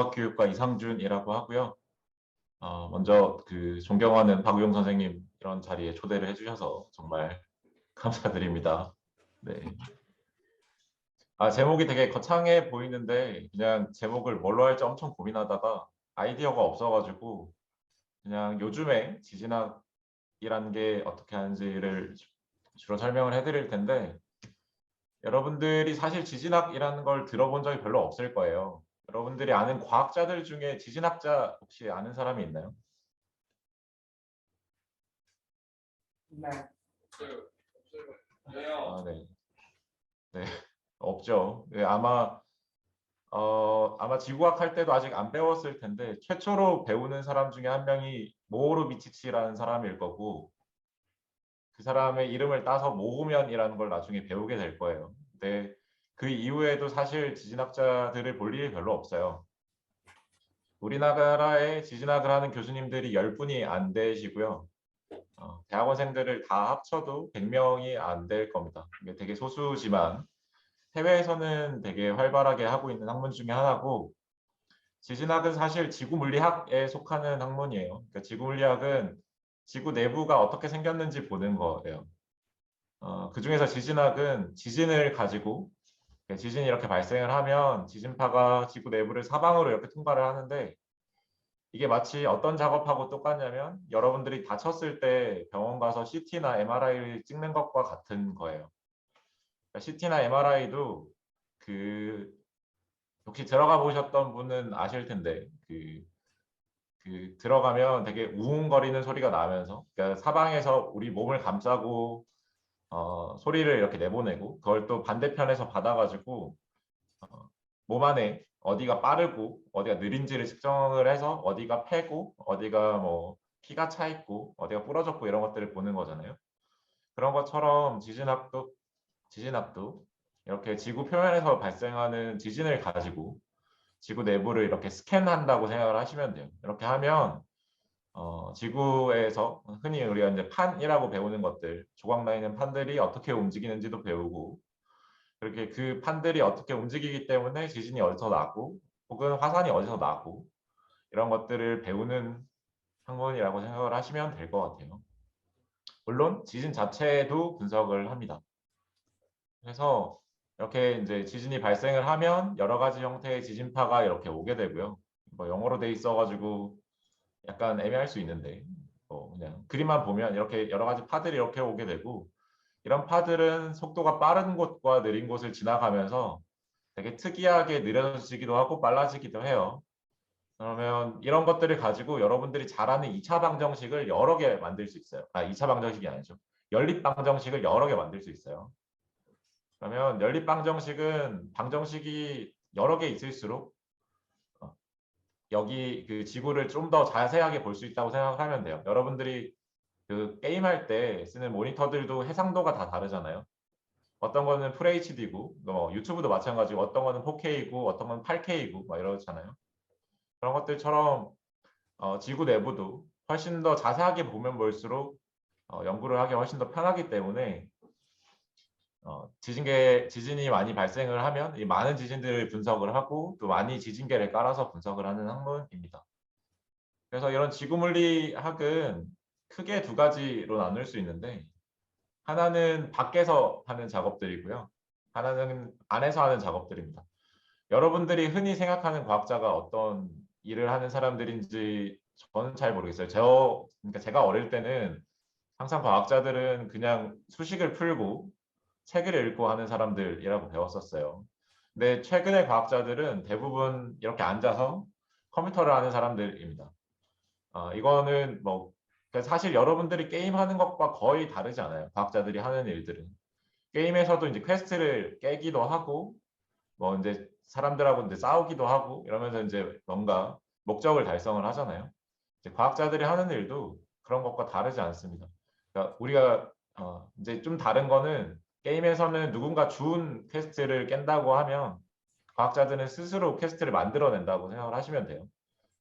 과학교육과 이상준이라고 하고요. 먼저 존경하는 박우용 선생님 이런 자리에 초대를 해주셔서 정말 감사드립니다. 네. 제목이 되게 거창해 보이는데 그냥 제목을 뭘로 할지 엄청 고민하다가 아이디어가 없어가지고 그냥 요즘에 지진학이라는 게 어떻게 하는지를 주로 설명을 해드릴 텐데 여러분들이 사실 지진학이라는 걸 들어본 적이 별로 없을 거예요. 여러분들이 아는 과학자들 중에 지진학자 혹시 아는 사람이 있나요? 네. 네. 네. 없죠. 네, 아마 지구학 할 때도 아직 안 배웠을 텐데 최초로 배우는 사람 중에 한 명이 모호루 미치치라는 사람일 거고 그 사람의 이름을 따서 모후면이라는 걸 나중에 배우게 될 거예요. 근데 그 이후에도 사실 지진학자들을 볼 일이 별로 없어요. 우리나라에 지진학을 하는 교수님들이 10분이 안 되시고요. 대학원생들을 다 합쳐도 100명이 안 될 겁니다. 이게 되게 소수지만 해외에서는 되게 활발하게 하고 있는 학문 중에 하나고 지진학은 사실 지구 물리학에 속하는 학문이에요. 그러니까 지구 물리학은 지구 내부가 어떻게 생겼는지 보는 거예요. 그중에서 지진학은 지진을 가지고 지진이 이렇게 발생을 하면 지진파가 지구 내부를 사방으로 이렇게 통과를 하는데 이게 마치 어떤 작업하고 똑같냐면 여러분들이 다쳤을 때 병원 가서 CT나 MRI를 찍는 것과 같은 거예요. 그러니까 CT나 MRI도 혹시 들어가 보셨던 분은 아실 텐데 들어가면 되게 우웅거리는 소리가 나면서 그러니까 사방에서 우리 몸을 감싸고 소리를 이렇게 내보내고 그걸 또 반대편에서 받아가지고 몸 안에 어디가 빠르고 어디가 느린지를 측정을 해서 어디가 패고 어디가 뭐 피가 차 있고 어디가 부러졌고 이런 것들을 보는 거잖아요. 그런 것처럼 지진학도 이렇게 지구 표면에서 발생하는 지진을 가지고 지구 내부를 이렇게 스캔한다고 생각을 하시면 돼요. 이렇게 하면 지구에서 흔히 우리가 이제 판이라고 배우는 것들, 조각 나 있는 판들이 어떻게 움직이는지도 배우고 그렇게 그 판들이 어떻게 움직이기 때문에 지진이 어디서 나고 혹은 화산이 어디서 나고 이런 것들을 배우는 학문이라고 생각을 하시면 될 것 같아요. 물론 지진 자체도 분석을 합니다. 그래서 이렇게 이제 지진이 발생을 하면 여러 가지 형태의 지진파가 이렇게 오게 되고요. 뭐 영어로 돼 있어가지고 약간 애매할 수 있는데 그냥 그림만 보면 이렇게 여러 가지 파들이 이렇게 오게 되고 이런 파들은 속도가 빠른 곳과 느린 곳을 지나가면서 되게 특이하게 느려지기도 하고 빨라지기도 해요. 그러면 이런 것들을 가지고 여러분들이 잘 아는 2차 방정식을 여러 개 만들 수 있어요. 2차 방정식이 아니죠. 연립 방정식을 여러 개 만들 수 있어요. 그러면 연립 방정식은 방정식이 여러 개 있을수록 여기 그 지구를 좀 더 자세하게 볼 수 있다고 생각을 하면 돼요. 여러분들이 게임할 때 쓰는 모니터들도 해상도가 다 다르잖아요. 어떤 거는 FHD고 유튜브도 마찬가지고 어떤 거는 4K고 어떤 건 8K고 막 이러잖아요. 그런 것들처럼 지구 내부도 훨씬 더 자세하게 보면 볼수록 연구를 하기 훨씬 더 편하기 때문에 지진이 많이 발생을 하면 이 많은 지진들을 분석을 하고 또 많이 지진계를 깔아서 분석을 하는 학문입니다. 그래서 이런 지구물리학은 크게 두 가지로 나눌 수 있는데 하나는 밖에서 하는 작업들이고요. 하나는 안에서 하는 작업들입니다. 여러분들이 흔히 생각하는 과학자가 어떤 일을 하는 사람들인지 저는 잘 모르겠어요. 그러니까 제가 어릴 때는 항상 과학자들은 그냥 수식을 풀고 책을 읽고 하는 사람들이라고 배웠었어요. 근데 최근의 과학자들은 대부분 이렇게 앉아서 컴퓨터를 하는 사람들입니다. 이거는 그러니까 사실 여러분들이 게임하는 것과 거의 다르지 않아요. 과학자들이 하는 일들은. 게임에서도 이제 퀘스트를 깨기도 하고 이제 사람들하고 이제 싸우기도 하고 이러면서 이제 뭔가 목적을 달성을 하잖아요. 이제 과학자들이 하는 일도 그런 것과 다르지 않습니다. 그러니까 우리가 이제 좀 다른 거는 게임에서는 누군가 준 퀘스트를 깬다고 하면 과학자들은 스스로 퀘스트를 만들어낸다고 생각을 하시면 돼요.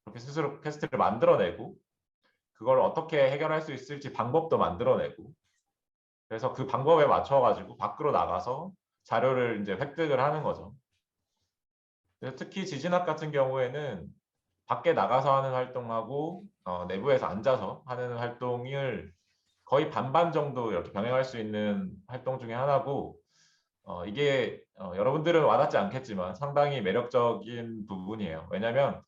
그렇게 스스로 퀘스트를 만들어내고 그걸 어떻게 해결할 수 있을지 방법도 만들어내고 그래서 그 방법에 맞춰가지고 밖으로 나가서 자료를 이제 획득을 하는 거죠. 특히 지진학 같은 경우에는 밖에 나가서 하는 활동하고 내부에서 앉아서 하는 활동을 거의 반반 정도 이렇게 병행할 수 있는 활동 중에 하나고 이게 여러분들은 와닿지 않겠지만 상당히 매력적인 부분이에요. 왜냐하면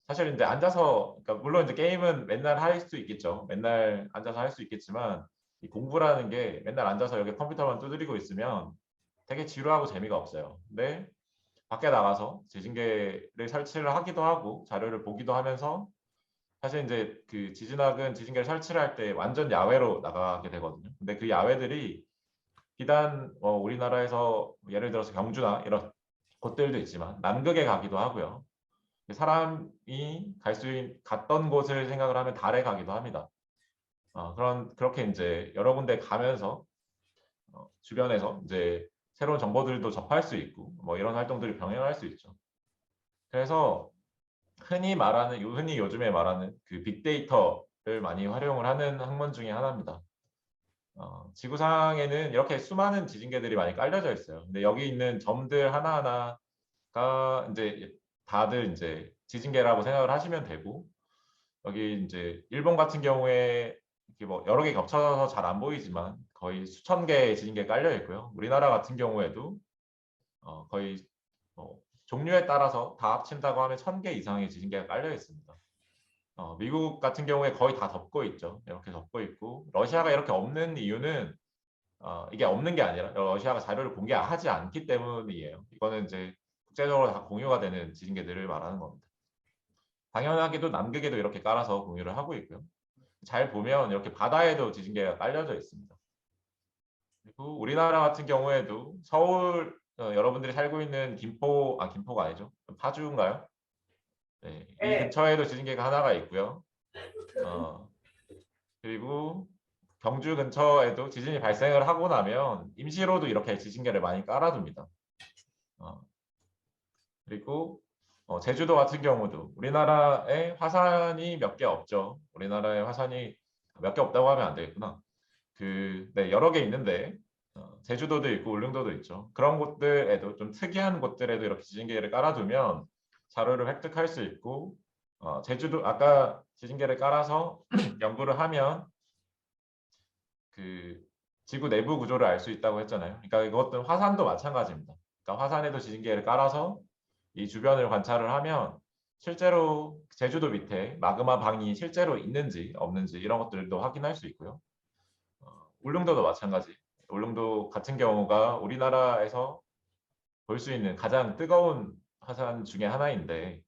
사실 이제 앉아서 그러니까 물론 이제 게임은 맨날 할 수 있겠죠. 맨날 앉아서 할 수 있겠지만 이 공부라는 게 맨날 앉아서 여기 컴퓨터만 두드리고 있으면 되게 지루하고 재미가 없어요. 근데 밖에 나가서 지진계를 설치를 하기도 하고 자료를 보기도 하면서 사실 이제 그 지진학은 지진계를 설치를 할 때 완전 야외로 나가게 되거든요. 근데 그 야외들이 비단 우리나라에서 예를 들어서 경주나 이런 곳들도 있지만 남극에 가기도 하고요. 사람이 갔던 곳을 생각을 하면 달에 가기도 합니다. 그렇게 이제 여러 군데 가면서 주변에서 이제 새로운 정보들도 접할 수 있고 뭐 이런 활동들을 병행할 수 있죠. 그래서 흔히 요즘에 말하는 그 빅데이터를 많이 활용을 하는 학문 중에 하나입니다. 지구상에는 이렇게 수많은 지진계들이 많이 깔려져 있어요. 근데 여기 있는 점들 하나하나가 이제 다들 이제 지진계라고 생각을 하시면 되고 여기 이제 일본 같은 경우에 이렇게 뭐 여러 개 겹쳐서 잘 안 보이지만 거의 수천 개의 지진계 깔려 있고요. 우리나라 같은 경우에도 거의 종류에 따라서 다 합친다고 하면 1000개 이상의 지진계가 깔려 있습니다. 미국 같은 경우에 거의 다 덮고 있죠. 이렇게 덮고 있고 러시아가 이렇게 없는 이유는 이게 없는 게 아니라 러시아가 자료를 공개하지 않기 때문이에요. 이거는 이제 국제적으로 다 공유가 되는 지진계들을 말하는 겁니다. 당연하게도 남극에도 이렇게 깔아서 공유를 하고 있고요. 잘 보면 이렇게 바다에도 지진계가 깔려져 있습니다. 그리고 우리나라 같은 경우에도 서울 여러분들이 살고 있는 김포가 아니죠. 파주인가요? 네, 이 예. 근처에도 지진계가 하나가 있고요. 그리고 경주 근처에도 지진이 발생을 하고 나면 임시로도 이렇게 지진계를 많이 깔아둡니다. 어, 그리고 제주도 같은 경우도 우리나라에 화산이 몇 개 없죠. 우리나라에 화산이 몇 개 없다고 하면 안 되겠구나. 네, 여러 개 있는데 제주도도 있고 울릉도도 있죠. 그런 곳들에도 좀 특이한 곳들에도 이렇게 지진계를 깔아두면 자료를 획득할 수 있고 제주도 아까 지진계를 깔아서 연구를 하면 그 지구 내부 구조를 알 수 있다고 했잖아요. 그러니까 이것도 화산도 마찬가지입니다. 그러니까 화산에도 지진계를 깔아서 이 주변을 관찰을 하면 실제로 제주도 밑에 마그마 방이 실제로 있는지 없는지 이런 것들도 확인할 수 있고요. 울릉도도 마찬가지. 울릉도 같은 경우가 우리나라에서 볼 수 있는 가장 뜨거운 화산 중에 하나인데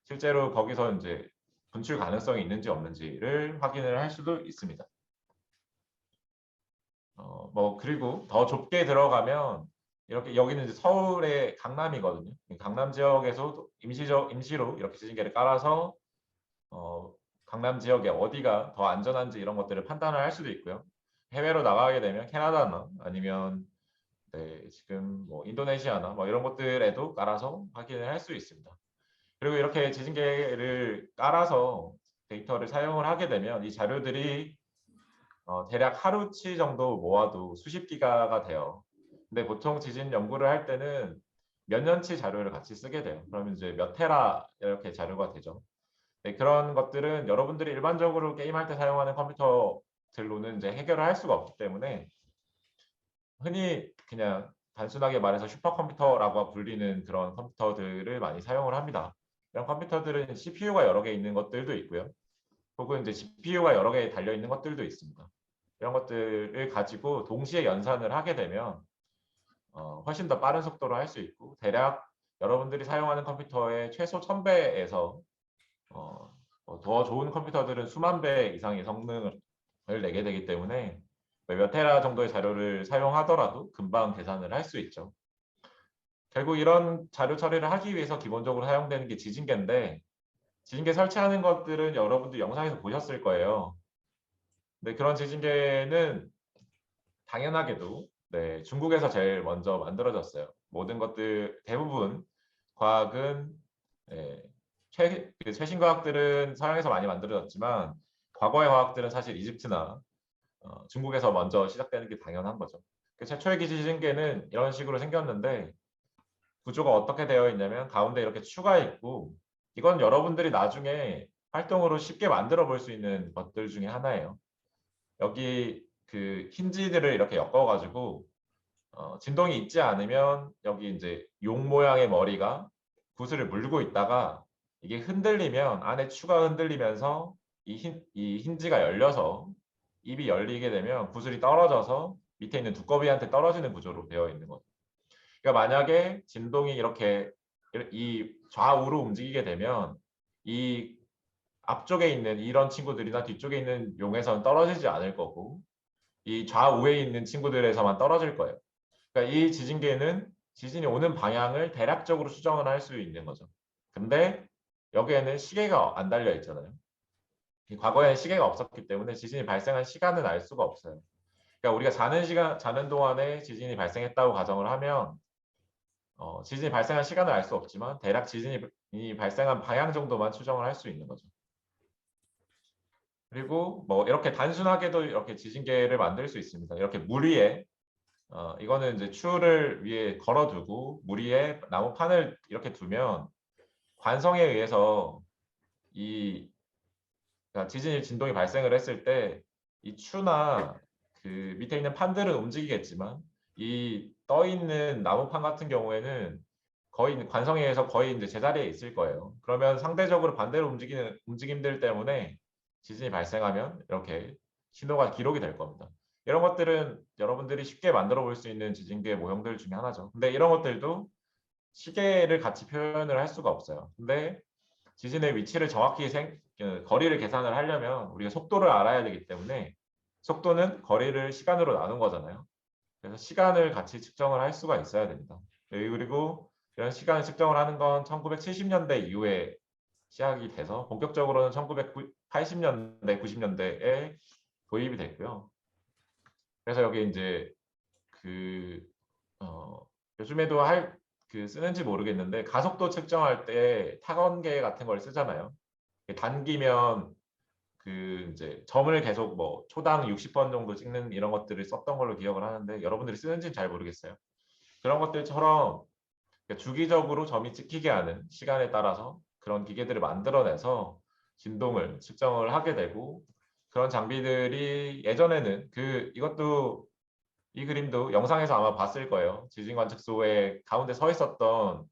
실제로 거기서 이제 분출 가능성이 있는지 없는지를 확인을 할 수도 있습니다. 뭐 그리고 더 좁게 들어가면 이렇게 여기는 이제 서울의 강남이거든요. 강남 지역에서 임시로 이렇게 지진계를 깔아서 강남 지역에 어디가 더 안전한지 이런 것들을 판단을 할 수도 있고요. 해외로 나가게 되면 캐나다나 아니면 네, 지금 뭐 인도네시아나 뭐 이런 곳들에도 깔아서 확인을 할 수 있습니다. 그리고 이렇게 지진계를 깔아서 데이터를 사용을 하게 되면 이 자료들이 대략 하루치 정도 모아도 수십 기가가 돼요. 근데 보통 지진 연구를 할 때는 몇 년치 자료를 같이 쓰게 돼요. 그러면 이제 몇 테라 이렇게 자료가 되죠. 네, 그런 것들은 여러분들이 일반적으로 게임할 때 사용하는 컴퓨터들로는 이제 해결을 할 수가 없기 때문에 흔히 그냥 단순하게 말해서 슈퍼컴퓨터라고 불리는 그런 컴퓨터들을 많이 사용을 합니다. 이런 컴퓨터들은 CPU가 여러 개 있는 것들도 있고요. 혹은 이제 GPU가 여러 개 달려 있는 것들도 있습니다. 이런 것들을 가지고 동시에 연산을 하게 되면 훨씬 더 빠른 속도로 할 수 있고 대략 여러분들이 사용하는 컴퓨터의 최소 1000배에서 더 좋은 컴퓨터들은 수만 배 이상의 성능을 내게 되기 때문에 몇 테라 정도의 자료를 사용하더라도 금방 계산을 할 수 있죠. 결국 이런 자료 처리를 하기 위해서 기본적으로 사용되는 게 지진계인데 지진계 설치하는 것들은 여러분들 영상에서 보셨을 거예요. 근데 그런 지진계는 당연하게도 네, 중국에서 제일 먼저 만들어졌어요. 모든 것들 대부분 과학은 예, 최신 과학들은 서양에서 많이 만들어졌지만 과거의 과학들은 사실 이집트나 중국에서 먼저 시작되는 게 당연한 거죠. 그 최초의 지진계는 이런 식으로 생겼는데 구조가 어떻게 되어 있냐면 가운데 이렇게 추가 있고 이건 여러분들이 나중에 활동으로 쉽게 만들어 볼 수 있는 것들 중에 하나예요. 여기 그 힌지들을 이렇게 엮어가지고 진동이 있지 않으면 여기 이제 용 모양의 머리가 구슬을 물고 있다가 이게 흔들리면 안에 추가 흔들리면서 이 힌지가 열려서 입이 열리게 되면 구슬이 떨어져서 밑에 있는 두꺼비한테 떨어지는 구조로 되어 있는 거죠. 그러니까 만약에 진동이 이렇게 이 좌우로 움직이게 되면 이 앞쪽에 있는 이런 친구들이나 뒤쪽에 있는 용에서는 떨어지지 않을 거고 이 좌우에 있는 친구들에서만 떨어질 거예요. 그러니까 이 지진계는 지진이 오는 방향을 대략적으로 수정을 할 수 있는 거죠. 근데 여기에는 시계가 안 달려 있잖아요. 과거에는 시계가 없었기 때문에 지진이 발생한 시간은 알 수가 없어요. 그러니까 우리가 자는 동안에 지진이 발생했다고 가정을 하면 지진이 발생한 시간을 알 수 없지만 대략 지진이 발생한 방향 정도만 추정을 할 수 있는 거죠. 그리고 뭐 이렇게 단순하게도 이렇게 지진계를 만들 수 있습니다. 이렇게 물 위에 이거는 이제 추를 위에 걸어두고 물 위에 나무판을 이렇게 두면 관성에 의해서 이 그러니까 지진이 진동이 발생을 했을 때 이 추나 그 밑에 있는 판들은 움직이겠지만 이 떠 있는 나무판 같은 경우에는 거의 관성에 의해서 거의 이제 제자리에 있을 거예요. 그러면 상대적으로 반대로 움직이는 움직임들 때문에 지진이 발생하면 이렇게 신호가 기록이 될 겁니다. 이런 것들은 여러분들이 쉽게 만들어 볼 수 있는 지진계 모형들 중에 하나죠. 근데 이런 것들도 시계를 같이 표현을 할 수가 없어요. 근데 지진의 위치를 정확히 거리를 계산을 하려면 우리가 속도를 알아야 되기 때문에 속도는 거리를 시간으로 나눈 거잖아요. 그래서 시간을 같이 측정을 할 수가 있어야 됩니다. 그리고 이런 시간을 측정을 하는 건 1970년대 이후에 시작이 돼서 본격적으로는 1980년대, 90년대에 도입이 됐고요. 그래서 여기 이제 그 요즘에도 쓰는지 모르겠는데 가속도 측정할 때 타건계 같은 걸 쓰잖아요. 단기면 그 이제 점을 계속 뭐 초당 60번 정도 찍는 이런 것들을 썼던 걸로 기억을 하는데 여러분들이 쓰는지는 잘 모르겠어요. 그런 것들처럼 주기적으로 점이 찍히게 하는 시간에 따라서 그런 기계들을 만들어내서 진동을 측정을 하게 되고 그런 장비들이 예전에는 이것도 이 그림도 영상에서 아마 봤을 거예요. 지진 관측소에 가운데 서 있었던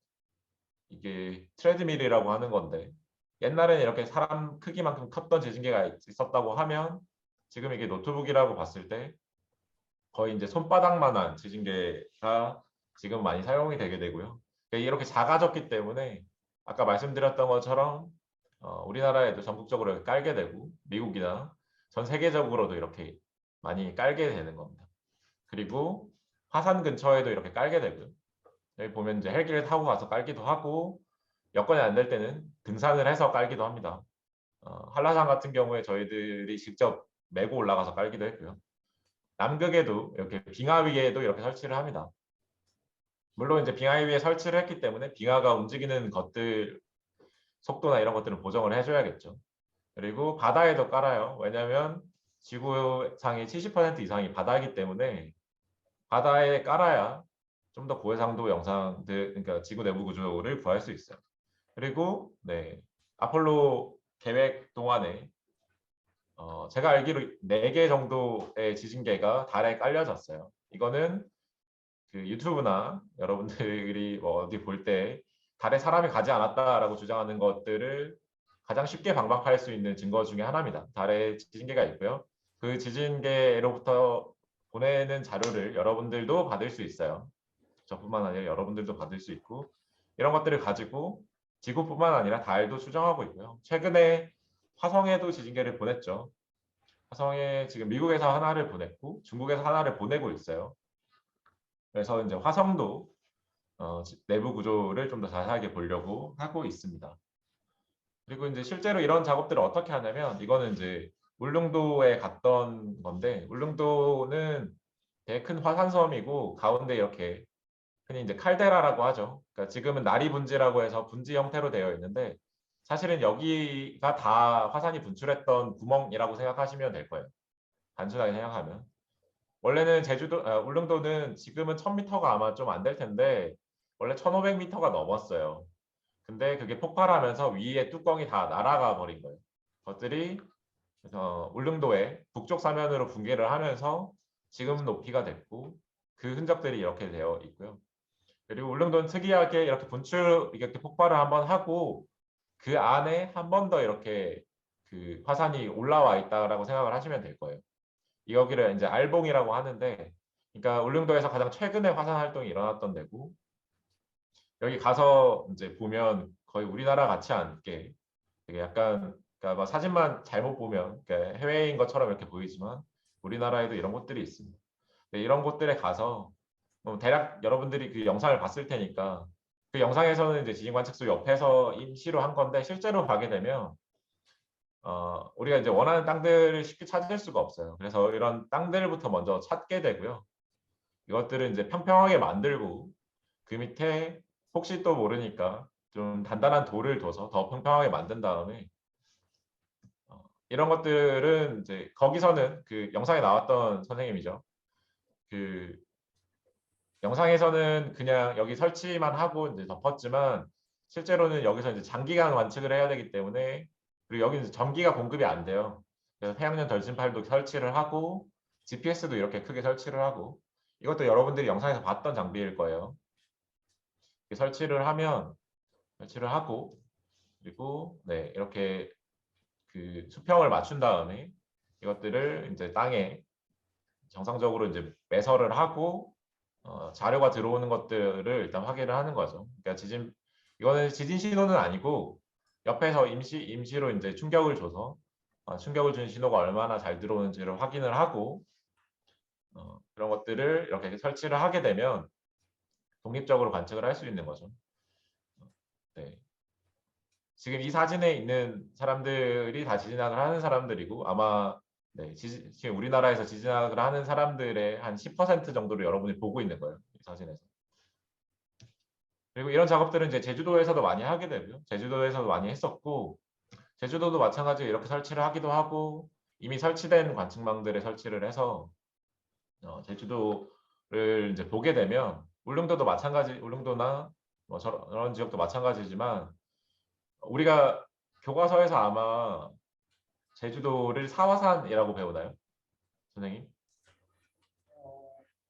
이게 트레드밀이라고 하는 건데 옛날에는 이렇게 사람 크기만큼 컸던 지진계가 있었다고 하면 지금 이게 노트북이라고 봤을 때 거의 이제 손바닥만한 지진계가 지금 많이 사용이 되게 되고요. 이렇게 작아졌기 때문에 아까 말씀드렸던 것처럼 우리나라에도 전국적으로 깔게 되고 미국이나 전 세계적으로도 이렇게 많이 깔게 되는 겁니다. 그리고 화산 근처에도 이렇게 깔게 되고요. 여기 보면 이제 헬기를 타고 가서 깔기도 하고 여건이 안 될 때는 등산을 해서 깔기도 합니다. 한라산 같은 경우에 저희들이 직접 메고 올라가서 깔기도 했고요. 남극에도 이렇게 빙하 위에도 이렇게 설치를 합니다. 물론 이제 빙하 위에 설치를 했기 때문에 빙하가 움직이는 것들 속도나 이런 것들은 보정을 해줘야겠죠. 그리고 바다에도 깔아요. 왜냐하면 지구상의 70% 이상이 바다이기 때문에 바다에 깔아야 좀 더 고해상도 영상들, 그러니까 지구 내부 구조를 구할 수 있어요. 그리고 아폴로 계획 동안에 제가 알기로 4개 정도의 지진계가 달에 깔려졌어요. 이거는 그 유튜브나 여러분들이 뭐 어디 볼 때 달에 사람이 가지 않았다라고 주장하는 것들을 가장 쉽게 방박할 수 있는 증거 중에 하나입니다. 달에 지진계가 있고요. 그 지진계로부터 보내는 자료를 여러분들도 받을 수 있어요. 저뿐만 아니라 여러분들도 받을 수 있고 이런 것들을 가지고 지구뿐만 아니라 달도 추정하고 있고요. 최근에 화성에도 지진계를 보냈죠. 화성에 지금 미국에서 하나를 보냈고 중국에서 하나를 보내고 있어요. 그래서 이제 화성도 내부 구조를 좀 더 자세하게 보려고 하고 있습니다. 그리고 이제 실제로 이런 작업들을 어떻게 하냐면 이거는 이제 울릉도에 갔던 건데 울릉도는 되게 큰 화산섬이고 가운데 이렇게 흔히 이제 칼데라라고 하죠. 그러니까 지금은 나리분지라고 해서 분지 형태로 되어 있는데 사실은 여기가 다 화산이 분출했던 구멍이라고 생각하시면 될 거예요. 단순하게 생각하면. 원래는 울릉도는 지금은 1000m가 아마 좀 안 될 텐데 원래 1500m가 넘었어요. 근데 그게 폭발하면서 위에 뚜껑이 다 날아가 버린 거예요. 것들이 울릉도의 북쪽 사면으로 붕괴를 하면서 지금 높이가 됐고 그 흔적들이 이렇게 되어 있고요. 그리고 울릉도는 특이하게 이렇게 이렇게 폭발을 한번 하고 그 안에 한 번 더 이렇게 그 화산이 올라와 있다라고 생각을 하시면 될 거예요. 여기를 이제 알봉이라고 하는데, 그러니까 울릉도에서 가장 최근에 화산 활동이 일어났던 데고, 여기 가서 이제 보면 거의 우리나라 같지 않게 되게 약간 그러니까 막 사진만 잘못 보면 그러니까 해외인 것처럼 이렇게 보이지만 우리나라에도 이런 곳들이 있습니다. 근데 이런 곳들에 가서 대략 여러분들이 그 영상을 봤을 테니까 그 영상에서는 이제 지진 관측소 옆에서 임시로 한 건데 실제로 가게 되면 우리가 이제 원하는 땅들을 쉽게 찾을 수가 없어요. 그래서 이런 땅들부터 먼저 찾게 되고요. 이것들은 이제 평평하게 만들고 그 밑에 혹시 또 모르니까 좀 단단한 돌을 둬서 더 평평하게 만든 다음에 이런 것들은 이제 거기서는 그 영상에 나왔던 선생님이죠. 그 영상에서는 그냥 여기 설치만 하고 이제 덮었지만 실제로는 여기서 이제 장기간 관측을 해야 되기 때문에 그리고 여기는 전기가 공급이 안 돼요. 그래서 태양열 덜진팔도 설치를 하고 GPS도 이렇게 크게 설치를 하고 이것도 여러분들이 영상에서 봤던 장비일 거예요. 설치를 하고 그리고 네 이렇게 그 수평을 맞춘 다음에 이것들을 이제 땅에 정상적으로 이제 매설을 하고 자료가 들어오는 것들을 일단 확인을 하는 거죠. 그러니까 이거는 지진 신호는 아니고 옆에서 임시로 이제 충격을 줘서 충격을 준 신호가 얼마나 잘 들어오는지를 확인을 하고 그런 것들을 이렇게 설치를 하게 되면 독립적으로 관측을 할 수 있는 거죠. 네. 지금 이 사진에 있는 사람들이 다 지진학을 하는 사람들이고 아마 네, 지금 우리나라에서 지진학을 하는 사람들의 한 10% 정도를 여러분이 보고 있는 거예요. 이 사진에서. 그리고 이런 작업들은 이제 제주도에서도 많이 하게 되고요. 제주도에서도 많이 했었고 제주도도 마찬가지로 이렇게 설치를 하기도 하고 이미 설치된 관측망들에 설치를 해서 제주도를 이제 보게 되면 울릉도도 마찬가지, 울릉도나 뭐 저런 지역도 마찬가지지만 우리가 교과서에서 아마 제주도를 사화산이라고 배우나요, 선생님?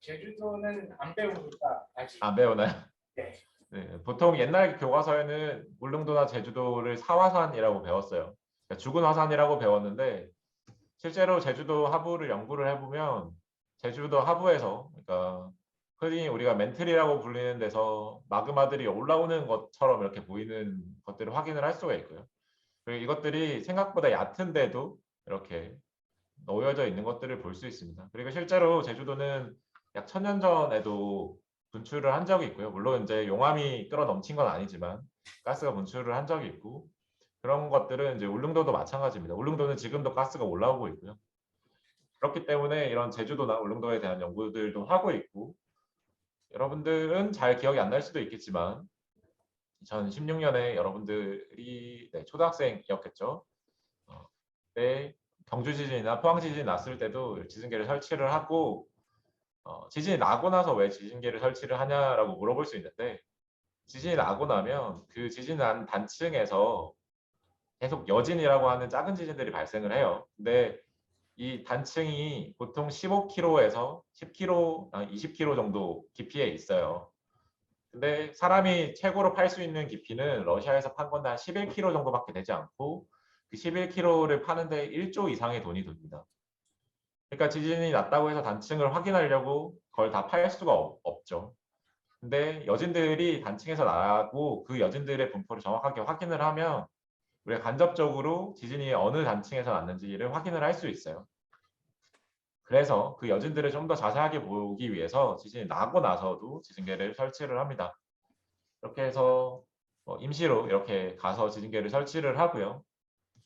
제주도는 안 배우니까 아직. 안 배우나요? 네. 네, 보통 옛날 교과서에는 울릉도나 제주도를 사화산이라고 배웠어요. 그러니까 죽은 화산이라고 배웠는데 실제로 제주도 하부를 연구를 해보면 제주도 하부에서 그러니까 흔히 우리가 멘틀이라고 불리는 데서 마그마들이 올라오는 것처럼 이렇게 보이는 것들을 확인을 할 수가 있고요. 그리고 이것들이 생각보다 얕은데도 이렇게 놓여져 있는 것들을 볼 수 있습니다. 그리고 실제로 제주도는 약 1000년 전에도 분출을 한 적이 있고요. 물론 이제 용암이 끌어 넘친 건 아니지만 가스가 분출을 한 적이 있고 그런 것들은 이제 울릉도도 마찬가지입니다. 울릉도는 지금도 가스가 올라오고 있고요. 그렇기 때문에 이런 제주도나 울릉도에 대한 연구들도 하고 있고 여러분들은 잘 기억이 안 날 수도 있겠지만 2016년에 여러분들이 네, 초등학생이었겠죠. 때 경주 지진이나 포항 지진이 났을 때도 지진계를 설치를 하고 지진이 나고 나서 왜 지진계를 설치를 하냐라고 물어볼 수 있는데 지진이 나고 나면 그 지진 난 단층에서 계속 여진이라고 하는 작은 지진들이 발생을 해요. 근데 이 단층이 보통 15km에서 10km, 20km 정도 깊이에 있어요. 근데 사람이 최고로 팔 수 있는 깊이는 러시아에서 판 건데 한 11km 정도밖에 되지 않고 그 11km를 파는데 1조 이상의 돈이 듭니다. 그러니까 지진이 났다고 해서 단층을 확인하려고 그걸 다 팔 수가 없죠. 근데 여진들이 단층에서 나고 그 여진들의 분포를 정확하게 확인을 하면 우리가 간접적으로 지진이 어느 단층에서 났는지를 확인을 할 수 있어요. 그래서 그 여진들을 좀 더 자세하게 보기 위해서 지진이 나고 나서도 지진계를 설치를 합니다. 이렇게 해서 임시로 이렇게 가서 지진계를 설치를 하고요.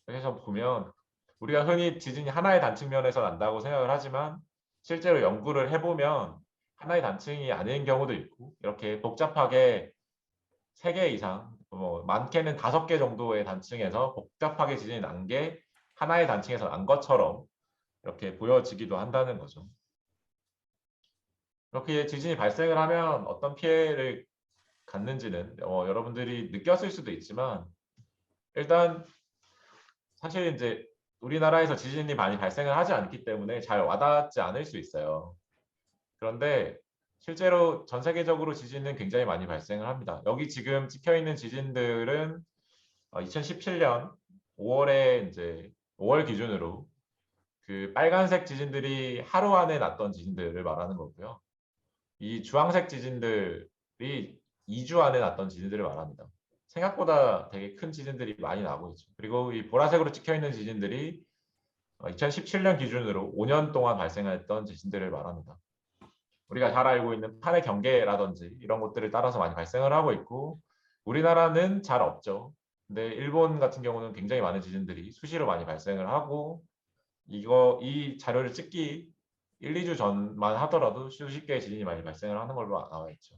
그래서 보면 우리가 흔히 지진이 하나의 단층면에서 난다고 생각을 하지만 실제로 연구를 해보면 하나의 단층이 아닌 경우도 있고 이렇게 복잡하게 3개 이상 많게는 5개 정도의 단층에서 복잡하게 지진이 난 게 하나의 단층에서 난 것처럼 이렇게 보여지기도 한다는 거죠. 이렇게 지진이 발생을 하면 어떤 피해를 갔는지는 여러분들이 느꼈을 수도 있지만 일단 사실 이제 우리나라에서 지진이 많이 발생을 하지 않기 때문에 잘 와닿지 않을 수 있어요. 그런데 실제로 전 세계적으로 지진은 굉장히 많이 발생을 합니다. 여기 지금 찍혀 있는 지진들은 2017년 5월에 이제 5월 기준으로 그 빨간색 지진들이 하루 안에 났던 지진들을 말하는 거고요. 이 주황색 지진들이 2주 안에 났던 지진들을 말합니다. 생각보다 되게 큰 지진들이 많이 나고 있죠. 그리고 이 보라색으로 찍혀 있는 지진들이 2017년 기준으로 5년 동안 발생했던 지진들을 말합니다. 우리가 잘 알고 있는 판의 경계라든지 이런 것들을 따라서 많이 발생을 하고 있고 우리나라는 잘 없죠. 근데 일본 같은 경우는 굉장히 많은 지진들이 수시로 많이 발생을 하고 이 자료를 찍기 1, 2주 전만 하더라도 수십 개의 지진이 많이 발생을 하는 걸로 나와 있죠.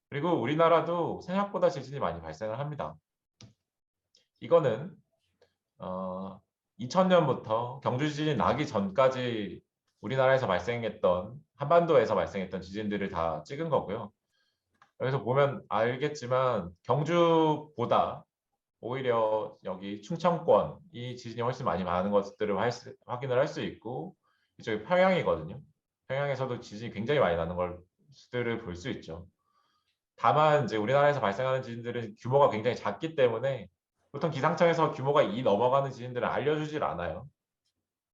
그리고 우리나라도 생각보다 지진이 많이 발생을 합니다. 이거는 2000년부터 경주 지진이 나기 전까지 우리나라에서 발생했던 한반도에서 발생했던 지진들을 다 찍은 거고요. 여기서 보면 알겠지만 경주보다 오히려 여기 충청권 이 지진이 훨씬 많이 많은 것들을 확인을 할 수 있고 이쪽이 평양이거든요. 평양에서도 지진이 굉장히 많이 나는 것들을 볼 수 있죠. 다만 이제 우리나라에서 발생하는 지진들은 규모가 굉장히 작기 때문에 보통 기상청에서 규모가 2 넘어가는 지진들은 알려주질 않아요.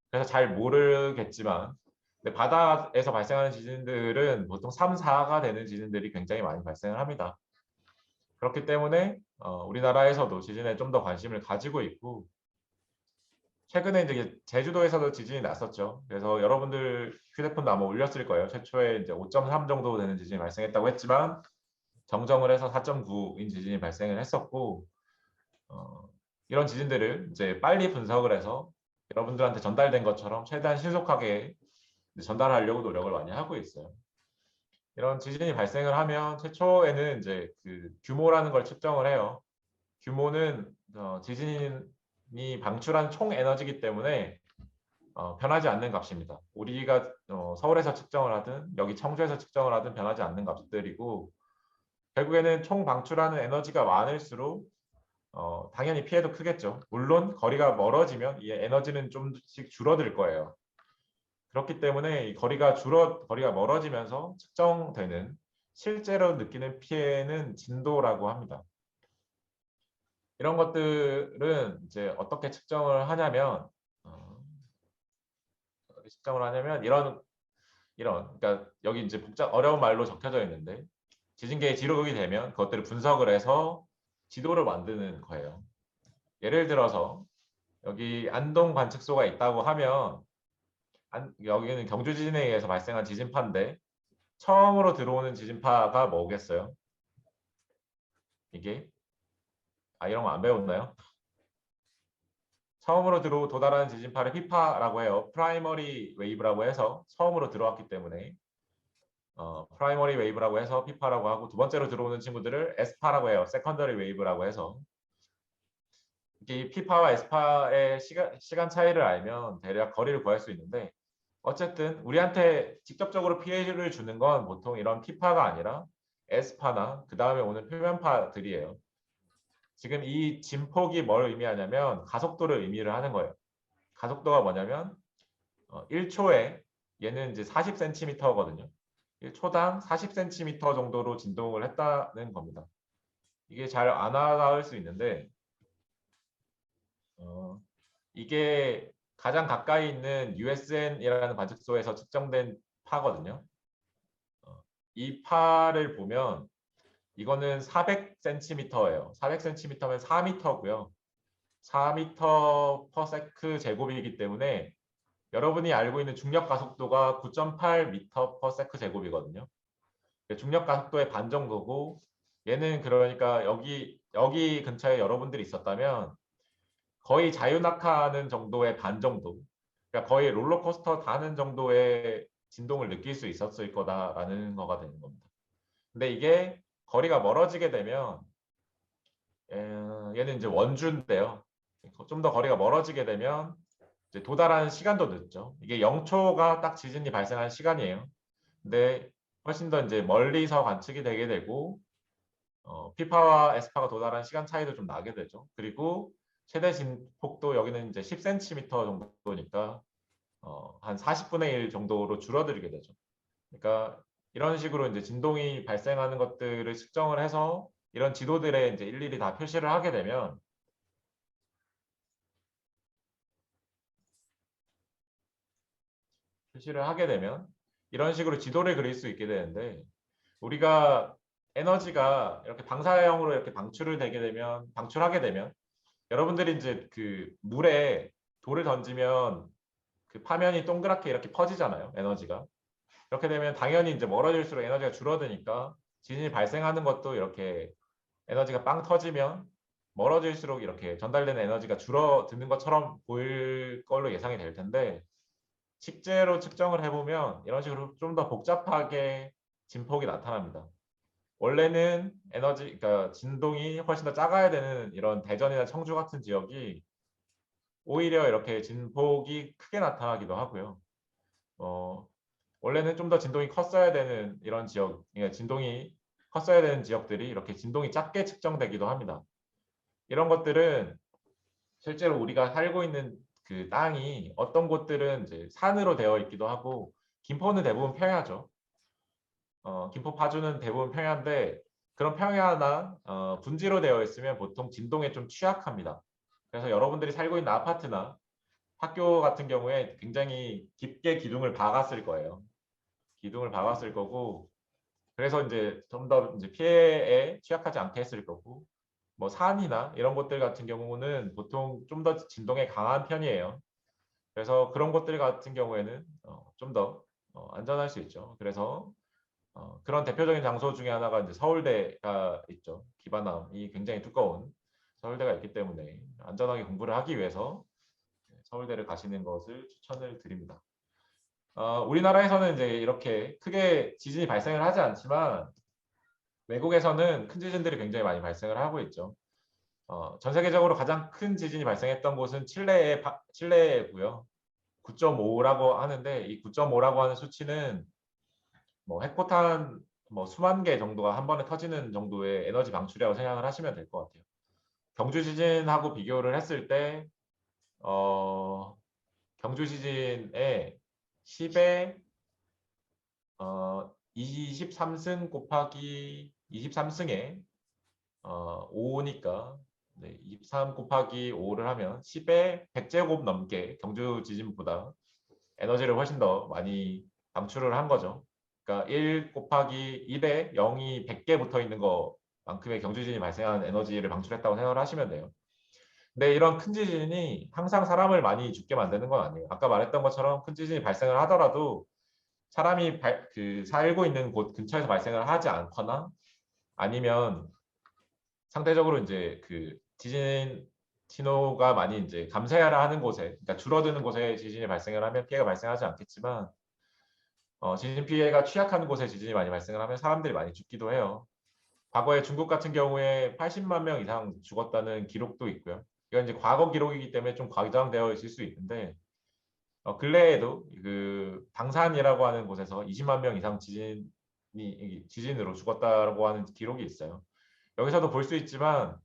그래서 잘 모르겠지만 근데 바다에서 발생하는 지진들은 보통 3, 4가 되는 지진들이 굉장히 많이 발생을 합니다. 그렇기 때문에 우리나라에서도 지진에 좀 더 관심을 가지고 있고 최근에 이제 제주도에서도 지진이 났었죠. 그래서 여러분들 휴대폰도 아마 올렸을 거예요. 최초에 이제 5.3 정도 되는 지진이 발생했다고 했지만 정정을 해서 4.9인 지진이 발생을 했었고 이런 지진들을 이제 빨리 분석을 해서 여러분들한테 전달된 것처럼 최대한 신속하게 전달하려고 노력을 많이 하고 있어요. 이런 지진이 발생을 하면 최초에는 이제 그 규모라는 걸 측정을 해요. 규모는 지진이 방출한 총 에너지이기 때문에 변하지 않는 값입니다. 우리가 서울에서 측정을 하든 여기 청주에서 측정을 하든 변하지 않는 값들이고 결국에는 총 방출하는 에너지가 많을수록 당연히 피해도 크겠죠. 물론 거리가 멀어지면 이 에너지는 좀씩 줄어들 거예요. 그렇기 때문에 이 거리가 멀어지면서 측정되는 실제로 느끼는 피해는 진도라고 합니다. 이런 것들은 이제 어떻게 측정을 하냐면 그러니까 여기 이제 어려운 말로 적혀져 있는데 지진계의 지록이 되면 그것들을 분석을 해서 지도를 만드는 거예요. 예를 들어서 여기 안동 관측소가 있다고 하면 여기는 경주 지진에 의해서 발생한 지진파인데 처음으로 들어오는 지진파가 뭐겠어요? 이게 이런 거 안 배웠나요? 처음으로 도달하는 지진파를 피파라고 해요. 프라이머리 웨이브라고 해서 처음으로 들어왔기 때문에 프라이머리 웨이브라고 해서 피파라고 하고 두 번째로 들어오는 친구들을 에스파라고 해요. 세컨더리 웨이브라고 해서 이 피파와 에스파의 시간 차이를 알면 대략 거리를 구할 수 있는데 어쨌든 우리한테 직접적으로 피해를 주는 건 보통 이런 피파가 아니라 에스파나 그 다음에 오는 표면파들이에요. 지금 이 진폭이 뭘 의미하냐면 가속도를 의미를 하는 거예요. 가속도가 뭐냐면 1초에 얘는 이제 40cm거든요. 1초당 40cm 정도로 진동을 했다는 겁니다. 이게 잘 안 와닿을 수 있는데 이게 가장 가까이 있는 USN이라는 관측소에서 측정된 파거든요. 이 파를 보면 이거는 400cm예요. 400cm면 4m고요. 4m per sec 제곱이기 때문에 여러분이 알고 있는 중력 가속도가 9.8m per sec 제곱이거든요. 중력 가속도의 반 정도고 얘는 그러니까 여기 근처에 여러분들이 있었다면 거의 자유낙하하는 정도의 반 정도, 그러니까 거의 롤러코스터 타는 정도의 진동을 느낄 수 있었을 거다라는 거가 되는 겁니다. 근데 이게 거리가 멀어지게 되면 얘는 이제 원주인데요. 좀 더 거리가 멀어지게 되면 이제 도달하는 시간도 늦죠. 이게 0초가 딱 지진이 발생한 시간이에요. 근데 훨씬 더 이제 멀리서 관측이 되게 되고 P파와 S파가 도달한 시간 차이도 좀 나게 되죠. 그리고 최대 진폭도 여기는 이제 10cm 정도니까 한 40분의 1 정도로 줄어들게 되죠. 그러니까 이런 식으로 이제 진동이 발생하는 것들을 측정을 해서 이런 지도들에 이제 일일이 다 표시를 하게 되면 이런 식으로 지도를 그릴 수 있게 되는데 우리가 에너지가 이렇게 방사형으로 이렇게 방출하게 되면 여러분들이 이제 그 물에 돌을 던지면 그 파면이 동그랗게 이렇게 퍼지잖아요. 에너지가. 이렇게 되면 당연히 이제 멀어질수록 에너지가 줄어드니까 지진이 발생하는 것도 이렇게 에너지가 빵 터지면 멀어질수록 이렇게 전달되는 에너지가 줄어드는 것처럼 보일 걸로 예상이 될 텐데 실제로 측정을 해보면 이런 식으로 좀 더 복잡하게 진폭이 나타납니다. 원래는 그러니까 진동이 훨씬 더 작아야 되는 이런 대전이나 청주 같은 지역이 오히려 이렇게 진폭이 크게 나타나기도 하고요. 원래는 좀 더 진동이 컸어야 되는 이런 지역, 그러니까 진동이 컸어야 되는 지역들이 이렇게 진동이 작게 측정되기도 합니다. 이런 것들은 실제로 우리가 살고 있는 그 땅이 어떤 곳들은 이제 산으로 되어 있기도 하고 김포는 대부분 평야죠. 김포 파주는 대부분 평야인데 그런 평야나 분지로 되어 있으면 보통 진동에 좀 취약합니다. 그래서 여러분들이 살고 있는 아파트나 학교 같은 경우에 굉장히 깊게 기둥을 박았을 거예요. 기둥을 박았을 거고 그래서 이제 좀 더 이제 피해에 취약하지 않게 했을 거고 뭐 산이나 이런 곳들 같은 경우는 보통 좀 더 진동에 강한 편이에요. 그래서 그런 곳들 같은 경우에는 좀 더 안전할 수 있죠. 그래서 그런 대표적인 장소 중에 하나가 이제 서울대가 있죠. 기반함이 굉장히 두꺼운 서울대가 있기 때문에 안전하게 공부를 하기 위해서 서울대를 가시는 것을 추천을 드립니다. 우리나라에서는 이제 이렇게 크게 지진이 발생을 하지 않지만 외국에서는 큰 지진들이 굉장히 많이 발생을 하고 있죠. 전 세계적으로 가장 큰 지진이 발생했던 곳은 칠레고요. 9.5라고 하는데 이 9.5라고 하는 수치는 뭐 핵포탄 뭐 수만 개 정도가 한 번에 터지는 정도의 에너지 방출이라고 생각을 하시면 될 것 같아요. 경주 지진하고 비교를 했을 때 경주 지진의 10의 23승 곱하기 23승에 5니까 23 곱하기 5를 하면 10의 100제곱 넘게 경주 지진보다 에너지를 훨씬 더 많이 방출을 한 거죠. 그러니까 1 곱하기 1에 0이 100개 붙어 있는 것만큼의 경주 지진이 발생한 에너지를 방출했다고 생각을 하시면 돼요. 근데 이런 큰 지진이 항상 사람을 많이 죽게 만드는 건 아니에요. 아까 말했던 것처럼 큰 지진이 발생을 하더라도 사람이 살고 있는 곳 근처에서 발생을 하지 않거나 아니면 상대적으로 이제 그 지진 신호가 많이 이제 감소해야 하는 곳에, 그러니까 줄어드는 곳에 지진이 발생을 하면 피해가 발생하지 않겠지만 지진 피해가 취약한 곳에 지진이 많이 발생을 하면 사람들이 많이 죽기도 해요. 과거에 중국 같은 경우에 80만 명 이상 죽었다는 기록도 있고요. 이건 이제 과거 기록이기 때문에 좀 과장되어 있을 수 있는데 근래에도 그 당산이라고 하는 곳에서 20만 명 이상 지진으로 죽었다고 하는 기록이 있어요. 여기서도 볼 수 있지만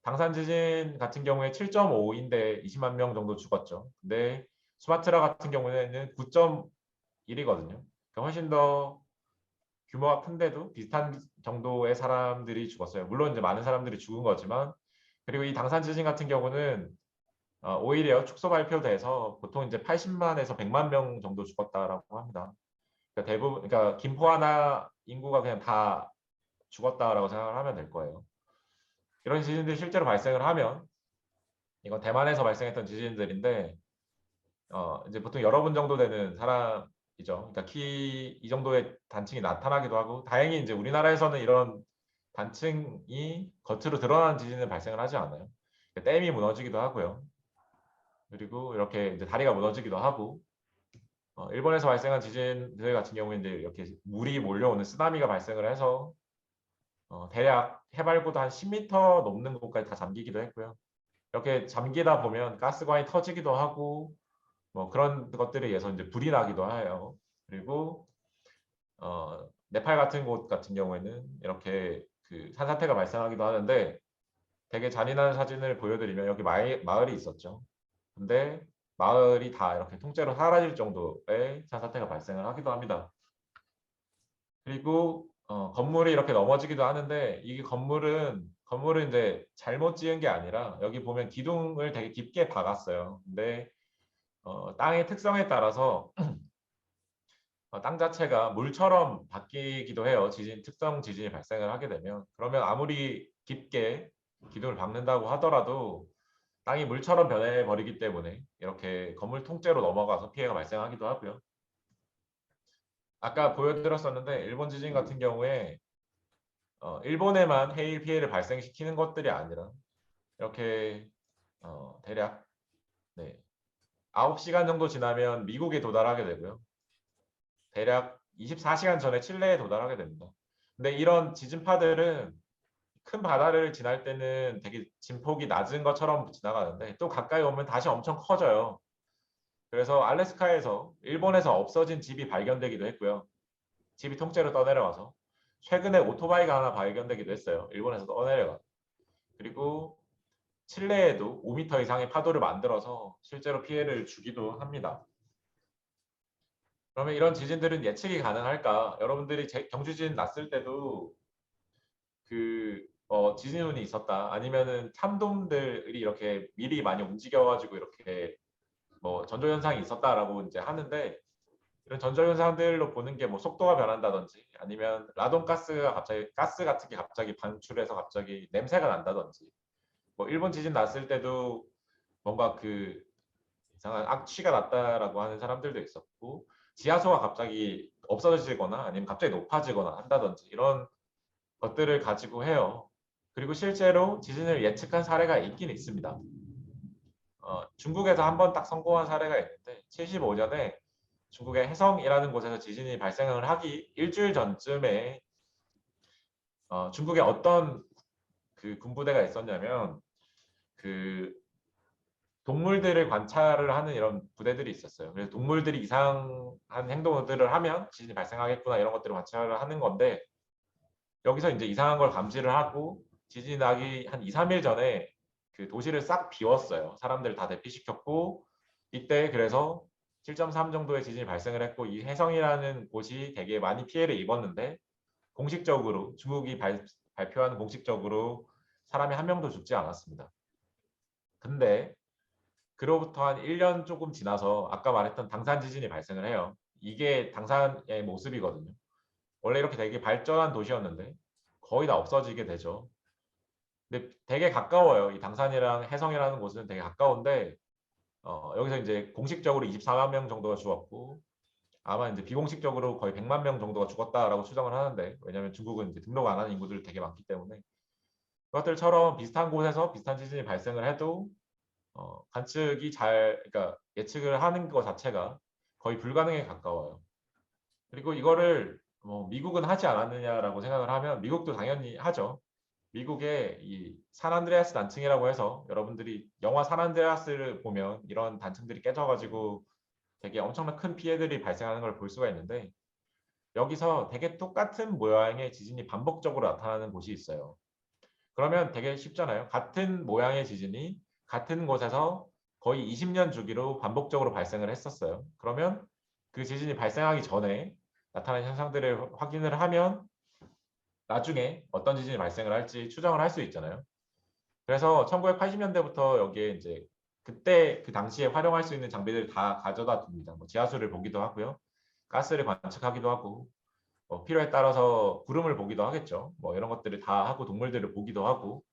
당산 지진 같은 경우에 7.5인데 20만 명 정도 죽었죠. 근데 수마트라 같은 경우에는 9.1이거든요. 그러니까 훨씬 더 규모가 큰데도 비슷한 정도의 사람들이 죽었어요. 물론 이제 많은 사람들이 죽은 거지만 그리고 이 당산 지진 같은 경우는 오히려 축소 발표돼서 보통 이제 80만에서 100만 명 정도 죽었다라고 합니다. 그러니까 대부분 그러니까 김포 하나 인구가 그냥 다 죽었다라고 생각을 하면 될 거예요. 이런 지진들이 실제로 발생을 하면 이건 대만에서 발생했던 지진들인데 이제 보통 여러분 정도 되는 사람이죠. 그러니까 키 이 정도의 단층이 나타나기도 하고 다행히 이제 우리나라에서는 이런 단층이 겉으로 드러나는 지진은 발생을 하지 않아요. 그러니까 댐이 무너지기도 하고요. 그리고 이렇게 이제 다리가 무너지기도 하고 일본에서 발생한 지진들 같은 경우에 이제 이렇게 물이 몰려오는 쓰나미가 발생을 해서 대략 해발보다 한 10m 넘는 곳까지 다 잠기기도 했고요. 이렇게 잠기다 보면 가스관이 터지기도 하고 뭐 그런 것들에 의해서 이제 불이 나기도 해요. 그리고 네팔 같은 곳 같은 경우에는 이렇게 그 산사태가 발생하기도 하는데 되게 잔인한 사진을 보여드리면 여기 마을이 있었죠. 근데 마을이 다 이렇게 통째로 사라질 정도의 산사태가 발생을 하기도 합니다. 그리고 건물이 이렇게 넘어지기도 하는데 이게 건물은 이제 잘못 지은 게 아니라 여기 보면 기둥을 되게 깊게 박았어요. 근데 땅의 특성에 따라서 땅 자체가 물처럼 바뀌기도 해요. 특성 지진이 발생을 하게 되면. 그러면 아무리 깊게 기둥을 박는다고 하더라도 땅이 물처럼 변해버리기 때문에 이렇게 건물 통째로 넘어가서 피해가 발생하기도 하고요. 아까 보여드렸었는데 일본 지진 같은 경우에 일본에만 해일 피해를 발생시키는 것들이 아니라 이렇게 대략 네, 9시간 정도 지나면 미국에 도달하게 되고요. 대략 24시간 전에 칠레에 도달하게 됩니다. 근데 이런 지진파들은 큰 바다를 지날 때는 되게 진폭이 낮은 것처럼 지나가는데 또 가까이 오면 다시 엄청 커져요. 그래서 알래스카에서 일본에서 없어진 집이 발견되기도 했고요. 집이 통째로 떠내려와서 최근에 오토바이가 하나 발견되기도 했어요. 일본에서 떠내려가. 그리고 칠레에도 5m 이상의 파도를 만들어서 실제로 피해를 주기도 합니다. 그러면 이런 지진들은 예측이 가능할까? 여러분들이 경주지진 났을 때도 지진운이 있었다. 아니면은 참돔들이 이렇게 미리 많이 움직여가지고 이렇게 뭐 전조현상이 있었다라고 이제 하는데 이런 전조현상들로 보는 게 뭐 속도가 변한다든지 아니면 라돈가스가 갑자기 가스 같은 게 갑자기 방출해서 갑자기 냄새가 난다든지 뭐 일본 지진 났을 때도 뭔가 그 이상한 악취가 났다라고 하는 사람들도 있었고 지하수가 갑자기 없어지거나 아니면 갑자기 높아지거나 한다든지 이런 것들을 가지고 해요. 그리고 실제로 지진을 예측한 사례가 있긴 있습니다. 중국에서 한 번 딱 성공한 사례가 있는데 75년에 중국의 해성이라는 곳에서 지진이 발생을 하기 일주일 전쯤에 중국에 어떤 그 군부대가 있었냐면 그 동물들을 관찰을 하는 이런 부대들이 있었어요. 그래서 동물들이 이상한 행동들을 하면 지진이 발생하겠구나 이런 것들을 관찰을 하는 건데 여기서 이제 이상한 걸 감지를 하고 지진이 나기 한 2, 3일 전에 그 도시를 싹 비웠어요. 사람들 다 대피시켰고 이때 그래서 7.3 정도의 지진이 발생을 했고 이 해성이라는 곳이 되게 많이 피해를 입었는데 공식적으로 중국이 발표하는 공식적으로 사람이 한 명도 죽지 않았습니다. 근데 그로부터 한 1년 조금 지나서 아까 말했던 당산 지진이 발생을 해요. 이게 당산의 모습이거든요. 원래 이렇게 되게 발전한 도시였는데 거의 다 없어지게 되죠. 근데 되게 가까워요. 이 당산이랑 해성이라는 곳은 되게 가까운데 여기서 이제 공식적으로 24만 명 정도가 죽었고 아마 이제 비공식적으로 거의 100만 명 정도가 죽었다라고 추정을 하는데 왜냐하면 중국은 이제 등록 안 하는 인구들이 되게 많기 때문에 그것들처럼 비슷한 곳에서 비슷한 지진이 발생을 해도 관측이 그러니까 예측을 하는 것 자체가 거의 불가능에 가까워요. 그리고 이거를 미국은 하지 않았느냐라고 생각을 하면 미국도 당연히 하죠. 미국의 이 산안드레아스 단층이라고 해서 여러분들이 영화 산안드레아스를 보면 이런 단층들이 깨져가지고 되게 엄청난 큰 피해들이 발생하는 걸 볼 수가 있는데 여기서 되게 똑같은 모양의 지진이 반복적으로 나타나는 곳이 있어요. 그러면 되게 쉽잖아요. 같은 모양의 지진이 같은 곳에서 거의 20년 주기로 반복적으로 발생을 했었어요. 그러면 그 지진이 발생하기 전에 나타난 현상들을 확인을 하면 나중에 어떤 지진이 발생을 할지 추정을 할 수 있잖아요. 그래서 1980년대부터 여기에 이제 그때 그 당시에 활용할 수 있는 장비들을 다 가져다 둡니다. 뭐 지하수를 보기도 하고요. 가스를 관측하기도 하고 필요에 따라서 구름을 보기도 하겠죠. 뭐 이런 것들을 다 하고 동물들을 보기도 하고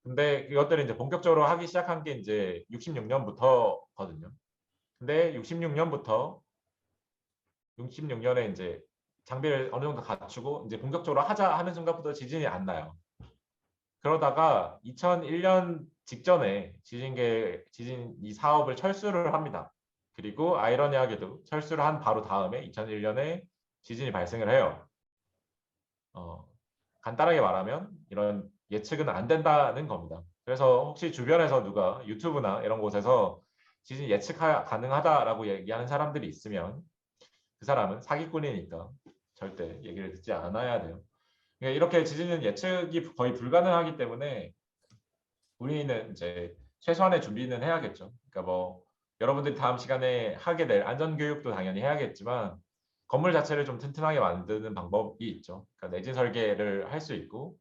근데 이것들을 이제 본격적으로 하기 시작한 게 이제 66년부터거든요. 근데 66년에 이제 장비를 어느 정도 갖추고 이제 본격적으로 하자 하는 순간부터 지진이 안 나요. 그러다가 2001년 직전에 지진 이 사업을 철수를 합니다. 그리고 아이러니하게도 철수를 한 바로 다음에 2001년에 지진이 발생을 해요. 간단하게 말하면 이런 예측은 안 된다는 겁니다. 그래서 혹시 주변에서 누가 유튜브나 이런 곳에서 지진 예측 가능하다라고 얘기하는 사람들이 있으면 그 사람은 사기꾼이니까 절대 얘기를 듣지 않아야 돼요. 그러니까 이렇게 지진은 예측이 거의 불가능하기 때문에 우리는 이제 최소한의 준비는 해야겠죠. 그러니까 뭐 여러분들이 다음 시간에 하게 될 안전 교육도 당연히 해야겠지만 건물 자체를 좀 튼튼하게 만드는 방법이 있죠. 그러니까 내진 설계를 할 수 있고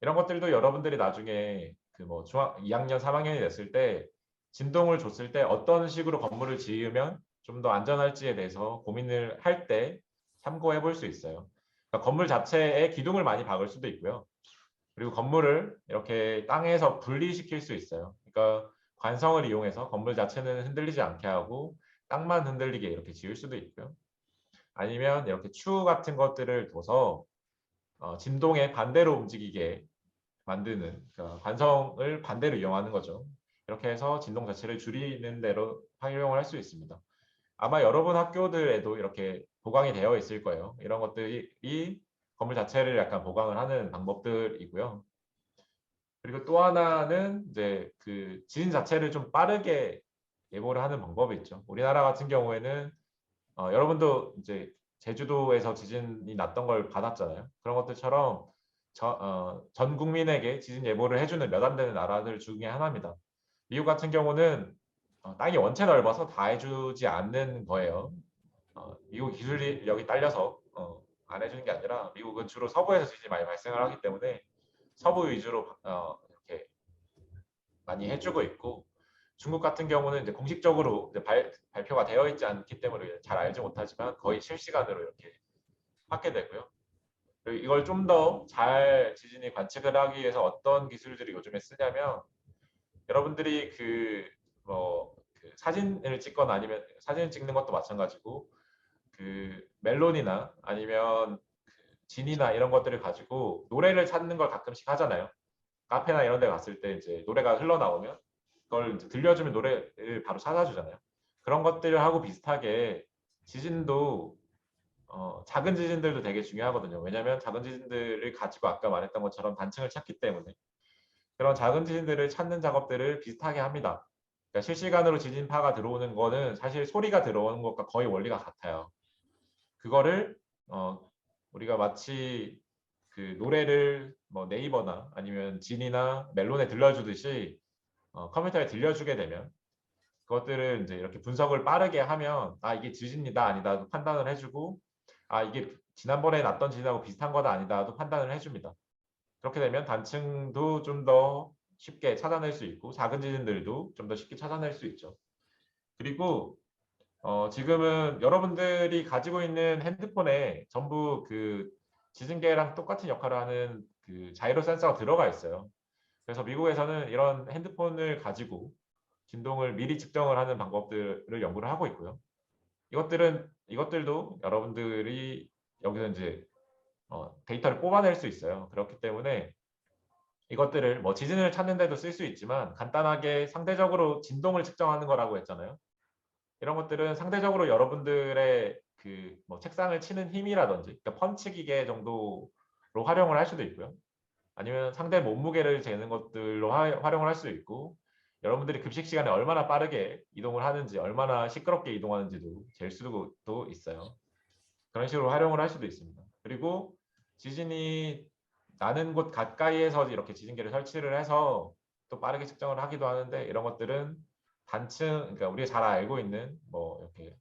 이런 것들도 여러분들이 나중에 그 뭐 중학 2학년, 3학년이 됐을 때 진동을 줬을 때 어떤 식으로 건물을 지으면 좀 더 안전할지에 대해서 고민을 할 때 참고해 볼 수 있어요. 그러니까 건물 자체에 기둥을 많이 박을 수도 있고요. 그리고 건물을 이렇게 땅에서 분리시킬 수 있어요. 그러니까 관성을 이용해서 건물 자체는 흔들리지 않게 하고 땅만 흔들리게 이렇게 지을 수도 있고요. 아니면 이렇게 추 같은 것들을 둬서 진동에 반대로 움직이게 만드는 그러니까 관성을 반대로 이용하는 거죠. 이렇게 해서 진동 자체를 줄이는 대로 활용을 할 수 있습니다. 아마 여러분 학교들에도 이렇게 보강이 되어 있을 거예요. 이런 것들이 건물 자체를 약간 보강을 하는 방법들이고요. 그리고 또 하나는 이제 그 지진 자체를 좀 빠르게 예보를 하는 방법이 있죠. 우리나라 같은 경우에는 여러분도 이제 제주도에서 지진이 났던 걸 받았잖아요. 그런 것들처럼 전 국민에게 지진 예보를 해주는 몇 안 되는 나라들 중에 하나입니다. 미국 같은 경우는 땅이 원체 넓어서 다 해주지 않는 거예요. 미국 기술력이 딸려서 안 해주는 게 아니라 미국은 주로 서부에서 지진이 많이 발생을 하기 때문에 서부 위주로 이렇게 많이 해주고 있고 중국 같은 경우는 이제 공식적으로 이제 발표가 되어 있지 않기 때문에 잘 알지 못하지만 거의 실시간으로 이렇게 하게 되고요. 그리고 이걸 좀 더 잘 지진이 관측을 하기 위해서 어떤 기술들이 요즘에 쓰냐면 여러분들이 그 사진을 찍거나 아니면 사진을 찍는 것도 마찬가지고 그 멜론이나 아니면 진이나 이런 것들을 가지고 노래를 찾는 걸 가끔씩 하잖아요. 카페나 이런 데 갔을 때 이제 노래가 흘러나오면 그걸 이제 들려주면 노래를 바로 찾아주잖아요. 그런 것들을 하고 비슷하게 지진도 작은 지진들도 되게 중요하거든요. 왜냐하면 작은 지진들을 가지고 아까 말했던 것처럼 단층을 찾기 때문에 그런 작은 지진들을 찾는 작업들을 비슷하게 합니다. 그러니까 실시간으로 지진파가 들어오는 거는 사실 소리가 들어오는 것과 거의 원리가 같아요. 그거를 우리가 마치 그 노래를 뭐 네이버나 아니면 진이나 멜론에 들려주듯이 컴퓨터에 들려주게 되면 그것들을 이제 이렇게 분석을 빠르게 하면 아 이게 지진이다 아니다도 판단을 해주고 아 이게 지난번에 났던 지진하고 비슷한 거다 아니다도 판단을 해줍니다. 그렇게 되면 단층도 좀 더 쉽게 찾아낼 수 있고 작은 지진들도 좀 더 쉽게 찾아낼 수 있죠. 그리고 지금은 여러분들이 가지고 있는 핸드폰에 전부 그 지진계랑 똑같은 역할을 하는 그 자이로 센서가 들어가 있어요. 그래서 미국에서는 이런 핸드폰을 가지고 진동을 미리 측정을 하는 방법들을 연구를 하고 있고요. 이것들도 여러분들이 여기서 이제 데이터를 뽑아낼 수 있어요. 그렇기 때문에 이것들을 뭐 지진을 찾는 데도 쓸 수 있지만 간단하게 상대적으로 진동을 측정하는 거라고 했잖아요. 이런 것들은 상대적으로 여러분들의 그 뭐 책상을 치는 힘이라든지 그러니까 펀치 기계 정도로 활용을 할 수도 있고요. 아니면 상대 몸무게를 재는 것들로 활용을 할 수 있고 여러분들이 급식 시간에 얼마나 빠르게 이동을 하는지 얼마나 시끄럽게 이동하는지도 잴 수도 있어요. 그런 식으로 활용을 할 수도 있습니다. 그리고 지진이 나는 곳 가까이에서 이렇게 지진계를 설치를 해서 또 빠르게 측정을 하기도 하는데 이런 것들은 단층 그러니까 우리가 잘 알고 있는 뭐 이렇게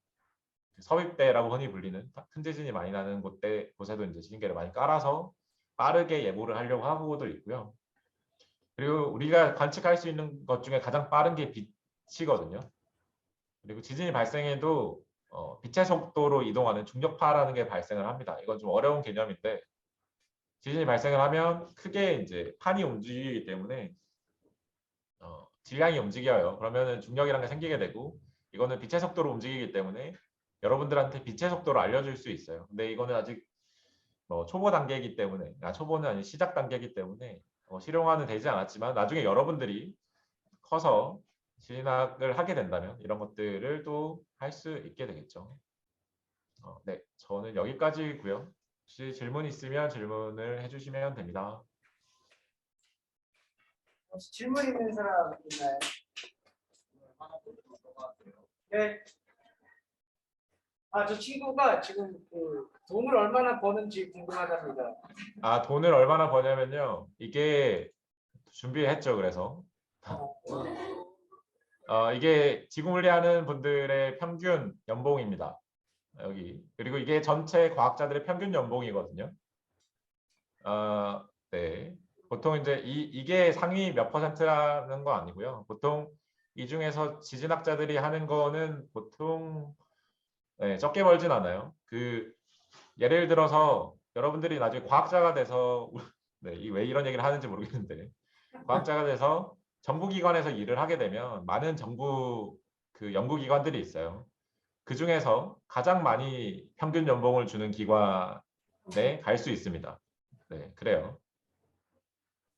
서입대라고 흔히 불리는 큰 지진이 많이 나는 곳에도 이제 지진계를 많이 깔아서 빠르게 예보를 하려고 하고도 있고요. 그리고 우리가 관측할 수 있는 것 중에 가장 빠른 게 빛이거든요. 그리고 지진이 발생해도 빛의 속도로 이동하는 중력파라는 게 발생을 합니다. 이건 좀 어려운 개념인데 지진이 발생을 하면 크게 이제 판이 움직이기 때문에 질량이 움직여요. 그러면은 중력이라는 게 생기게 되고 이거는 빛의 속도로 움직이기 때문에 여러분들한테 빛의 속도를 알려줄 수 있어요. 근데 이거는 아직 뭐 초보 단계이기 때문에 초보는 아닌 시작 단계이기 때문에 실용화는 되지 않았지만 나중에 여러분들이 커서 진학을 하게 된다면 이런 것들을 또 할 수 있게 되겠죠. 네, 저는 여기까지고요. 혹시 질문 있으면 질문을 해주시면 됩니다. 혹시 질문 있는 사람 있나요? 네. 저 친구가 지금 그 돈을 얼마나 버는지 궁금하답니다. 아, 돈을 얼마나 버냐면요. 이게 준비했죠. 그래서 이게 지구물리하는 분들의 평균 연봉입니다. 여기. 그리고 이게 전체 과학자들의 평균 연봉이거든요. 네. 보통 이제 이게 상위 몇 퍼센트라는 거 아니고요. 보통 이 중에서 지진학자들이 하는 거는 보통 네, 적게 벌진 않아요. 그 예를 들어서 여러분들이 나중에 과학자가 돼서 네, 왜 이런 얘기를 하는지 모르겠는데 과학자가 돼서 정부기관에서 일을 하게 되면 많은 정부 그 연구기관들이 있어요. 그 중에서 가장 많이 평균 연봉을 주는 기관에 갈 수 있습니다. 네, 그래요.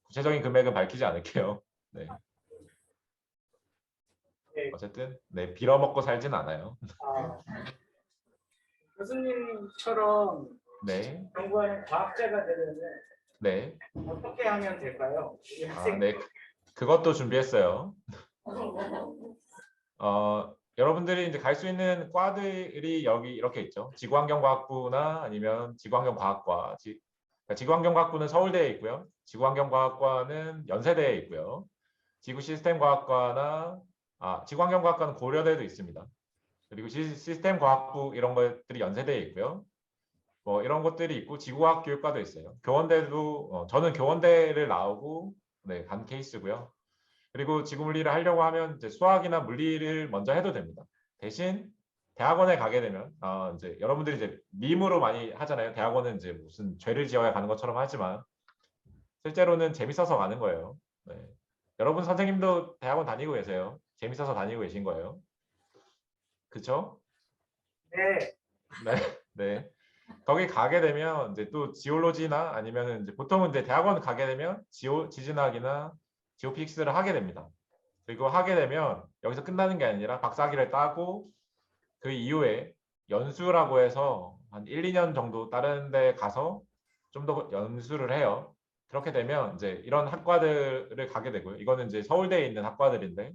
구체적인 금액은 밝히지 않을게요. 네, 네. 어쨌든 네, 빌어먹고 살진 않아요. 아, 교수님처럼 네, 연구하는 과학자가 되려면 네, 어떻게 하면 될까요? 우리 학생 네, 그것도 준비했어요. 여러분들이 이제 갈 수 있는 과들이 여기 이렇게 있죠. 지구환경과학부나 아니면 지구환경과학과. 그러니까 지구환경과학부는 서울대에 있고요. 지구환경과학과는 연세대에 있고요. 지구시스템과학과나 지구환경과학과는 고려대도 있습니다. 그리고 시스템과학부 이런 것들이 연세대에 있고요. 뭐 이런 것들이 있고 지구과학 교육과도 있어요. 교원대도 저는 교원대를 나오고 네, 간 케이스고요. 그리고 지구물리를 하려고 하면 이제 수학이나 물리를 먼저 해도 됩니다. 대신 대학원에 가게 되면 이제 여러분들이 이제 밈으로 많이 하잖아요. 대학원은 이제 무슨 죄를 지어야 가는 것처럼 하지만 실제로는 재밌어서 가는 거예요. 네. 여러분 선생님도 대학원 다니고 계세요. 재밌어서 다니고 계신 거예요. 그렇죠? 네. 네. 네. 거기 가게 되면 이제 또 지올로지나 아니면은 이제 보통은 이제 대학원 가게 되면 지진학이나 지오픽스를 하게 됩니다. 그리고 하게 되면 여기서 끝나는 게 아니라 박사학위를 따고 그 이후에 연수라고 해서 한 1, 2년 정도 다른 데 가서 좀 더 연수를 해요. 그렇게 되면 이제 이런 학과들을 가게 되고요. 이거는 이제 서울대에 있는 학과들인데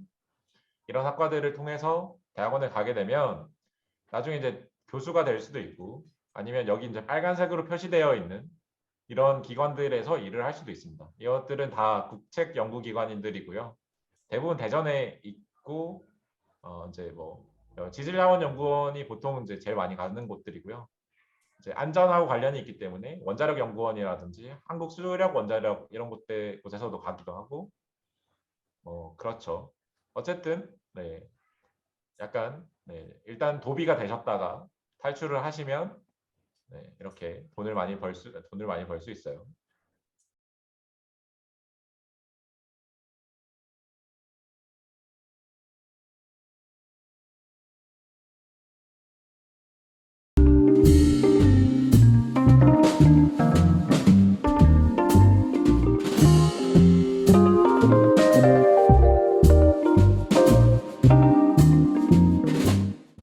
이런 학과들을 통해서 대학원을 가게 되면 나중에 이제 교수가 될 수도 있고 아니면 여기 이제 빨간색으로 표시되어 있는 이런 기관들에서 일을 할 수도 있습니다. 이것들은 다 국책 연구기관인들이고요. 대부분 대전에 있고 이제 뭐 지질자원연구원이 보통 이제 제일 많이 가는 곳들이고요. 이제 안전하고 관련이 있기 때문에 원자력 연구원이라든지 한국 수력 원자력 이런 곳에서도 가기도 하고 그렇죠. 어쨌든 네, 약간 네, 일단 도비가 되셨다가 탈출을 하시면 네, 이렇게 돈을 많이 벌 수 있어요.